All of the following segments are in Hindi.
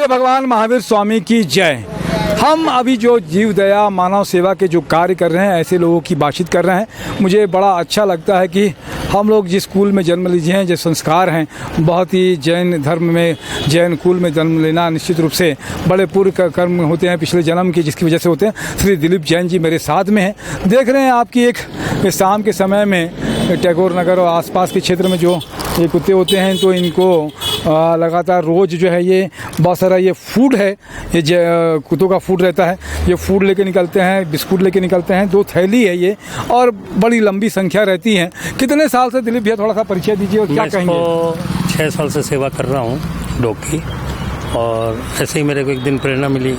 बोले भगवान महावीर स्वामी की जय। हम अभी जो जीव दया मानव सेवा के जो कार्य कर रहे हैं, ऐसे लोगों की बातचीत कर रहे हैं। मुझे बड़ा अच्छा लगता है कि हम लोग जिस कुल में जन्म लीजिए हैं, जो संस्कार हैं, बहुत ही जैन धर्म में, जैन कुल में जन्म लेना निश्चित रूप से बड़े पूर्व कर्म होते हैं पिछले जन्म के, जिसकी वजह से होते हैं। श्री दिलीप जैन जी मेरे साथ में हैं। देख रहे हैं आपकी एक शाम के समय में टैगोर नगर और आसपास के क्षेत्र में जो ये कुत्ते होते हैं, तो इनको लगातार रोज़ जो है ये बहुत सारा ये फूड है, ये कुत्तों का फूड रहता है, ये फूड लेके निकलते हैं, बिस्कुट लेके निकलते हैं। 2 थैली है ये और बड़ी लंबी संख्या रहती है। कितने साल से दिलीप भैया थोड़ा सा परिचय दीजिए और क्या कहेंगे? 6 साल से सेवा कर रहा हूँ डॉग की, और ऐसे ही मेरे को एक दिन प्रेरणा मिली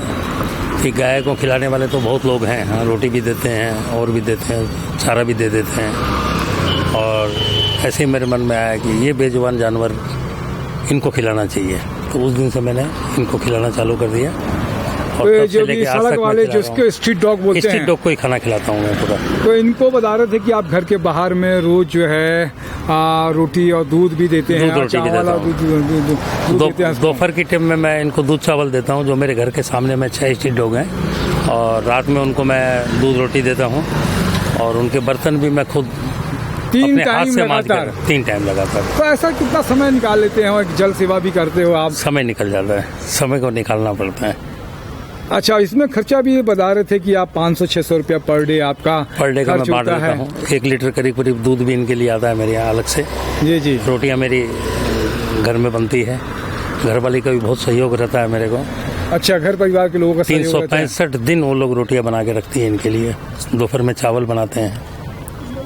कि गाय को खिलाने वाले तो बहुत लोग हैं, हाँ, रोटी भी देते हैं और भी देते हैं, चारा भी दे देते हैं। और ऐसे ही मेरे मन में आया कि ये बेजुबान जानवर इनको खिलाना चाहिए, तो उस दिन से मैंने इनको खिलाना चालू कर दिया। और तो जो भी सड़क वाले जो इसके स्ट्रीट डॉग बोलते हैं, स्ट्रीट डॉग को ही खाना खिलाता हूँ मैं पूरा। तो इनको बता रहे थे कि आप घर के बाहर में रोज जो है रोटी और दूध भी देते हैं, दोपहर की टाइम में मैं इनको दूध चावल देता हूँ। जो मेरे घर के सामने में 6 स्ट्रीट डॉग हैं, और रात में उनको मैं दूध रोटी देता हूँ, और उनके बर्तन भी मैं खुद 3 टाइम लगातार 3 टाइम लगातार। तो ऐसा कितना समय निकाल लेते हैं? और जल सेवा भी करते हो आप? समय निकल जाता है, समय को निकालना पड़ता है। अच्छा, इसमें खर्चा भी बता रहे थे कि आप 500-600 रुपया पर डे आपका पर डे का मैं बांट देता हूँ। 1 लीटर करीब दूध भी इनके लिए आता है मेरे यहाँ अलग से। जी। रोटियाँ मेरी घर में बनती है, घर वाली का भी बहुत सहयोग रहता है मेरे को। अच्छा, घर परिवार के लोगों का 365 दिन वो लोग रोटियाँ बना के रखती है इनके लिए। दोपहर में चावल बनाते हैं,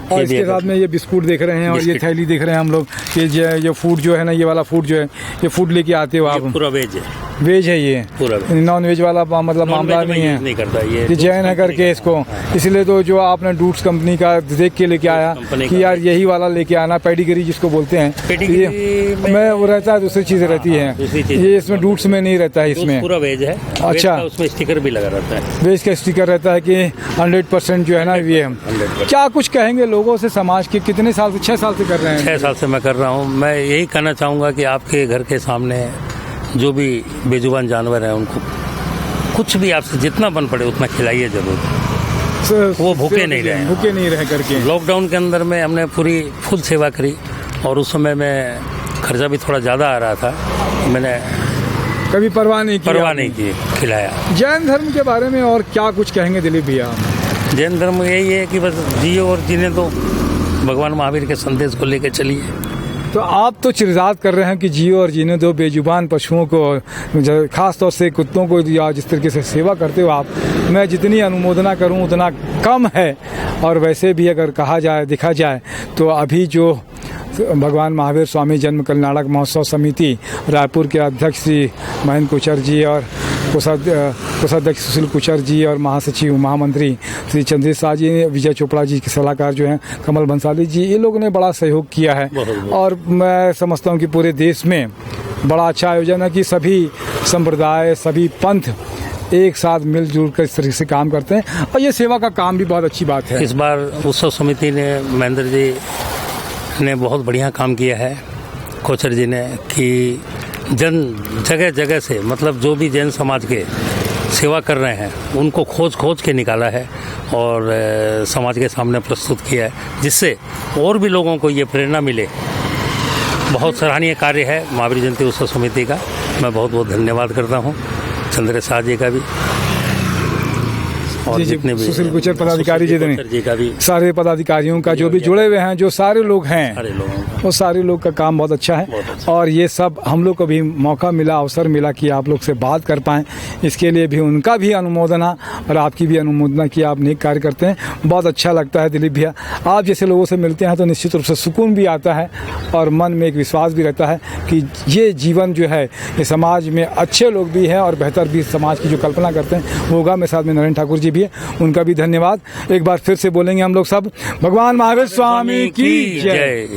और इसके साथ में ये बिस्कुट देख रहे हैं और ये थैली देख रहे हैं हम लोग। ये फूड जो है ना, ये वाला फूड जो है, ये फूड लेके आते हो आप? पूरा वेज है। वेज है ये, पूरा नॉन वेज वाला मतलब मामला नहीं है? नहीं करता ये जैन है करके इसको। इसलिए तो जो आपने डूड्स कंपनी का देख के लेके आया कि यार यही वाला लेके आना, पेडिग्री जिसको बोलते हैं, मैं वो रहता है, दूसरी चीजें रहती है, ये इसमें डूड्स में नहीं रहता है। इसमें पूरा वेज है। अच्छा, उसमें स्टिकर भी लगा रहता है, वेज का स्टिकर रहता है कि 100% जो है ना ये। क्या कुछ कहेंगे लोगों से, समाज के? कितने साल से? 6 साल से कर रहे हैं? 6 साल से मैं कर रहा हूँ। मैं यही कहना चाहूँगा कि आपके घर के सामने जो भी बेजुबान जानवर हैं, उनको कुछ भी आपसे जितना बन पड़े उतना खिलाइए जरूर। वो भूखे नहीं रहे करके। लॉकडाउन के अंदर में हमने पूरी फुल सेवा करी, और उस समय में खर्चा भी थोड़ा ज़्यादा आ रहा था, मैंने कभी परवाह नहीं की, खिलाया। जैन धर्म के बारे में और क्या कुछ कहेंगे दिलीप भैया? जैन धर्म यही है कि बस जियो और जीने दो, भगवान महावीर के संदेश को लेकर चलिए। तो आप तो चिरजात कर रहे हैं कि जियो और जीने दो, बेजुबान पशुओं को, खास तौर से कुत्तों को, या जिस तरीके से सेवा करते हो आप, मैं जितनी अनुमोदना करूं उतना कम है। और वैसे भी अगर कहा जाए, देखा जाए, तो अभी जो भगवान महावीर स्वामी जन्म कल्याणक महोत्सव समिति रायपुर के अध्यक्ष श्री महेंद्र कुचर जी, और कोषाध्यक्ष सुशील कुचर जी, और महासचिव महामंत्री श्री चंद्रेश शाह जी, विजय चोपड़ा जी के सलाहकार जो हैं कमल बंसाली जी, ये लोगों ने बड़ा सहयोग किया है। और मैं समझता हूँ कि पूरे देश में बड़ा अच्छा आयोजन है कि सभी संप्रदाय, सभी पंथ एक साथ मिलजुल कर इस तरीके से काम करते हैं, और ये सेवा का काम भी बहुत अच्छी बात है। इस बार उत्सव समिति ने, महेंद्र जी ने बहुत बढ़िया काम किया है, कोचर जी ने, कि जगह जगह से, मतलब जो भी जैन समाज के सेवा कर रहे हैं उनको खोज के निकाला है और समाज के सामने प्रस्तुत किया है, जिससे और भी लोगों को ये प्रेरणा मिले। बहुत सराहनीय कार्य है महावीर जयंती उत्सव समिति का। मैं बहुत बहुत धन्यवाद करता हूँ चंद्रेश शाह जी का भी, और जितने भी सुशील कुचर पदाधिकारी जी का भी, सारे पदाधिकारियों का जो भी जुड़े हुए हैं, जो सारे लोग हैं, वो सारे लोग का काम बहुत अच्छा है। और ये सब हम लोग को भी मौका मिला, अवसर मिला कि आप लोग से बात कर पाएँ, इसके लिए भी उनका भी अनुमोदना और आपकी भी अनुमोदना कि आप नेक कार्य करते हैं। बहुत अच्छा लगता है दिलीप भैया, आप जैसे लोगों से मिलते हैं तो निश्चित रूप से सुकून भी आता है, और मन में एक विश्वास भी रहता है कि ये जीवन जो है, ये समाज में अच्छे लोग भी हैं और बेहतर भी समाज की जो कल्पना करते हैं वो होगा। मेरे साथ में नरेंद्र ठाकुर जी भी है, उनका भी धन्यवाद। एक बार फिर से बोलेंगे हम लोग सब, भगवान महावीर स्वामी की जय।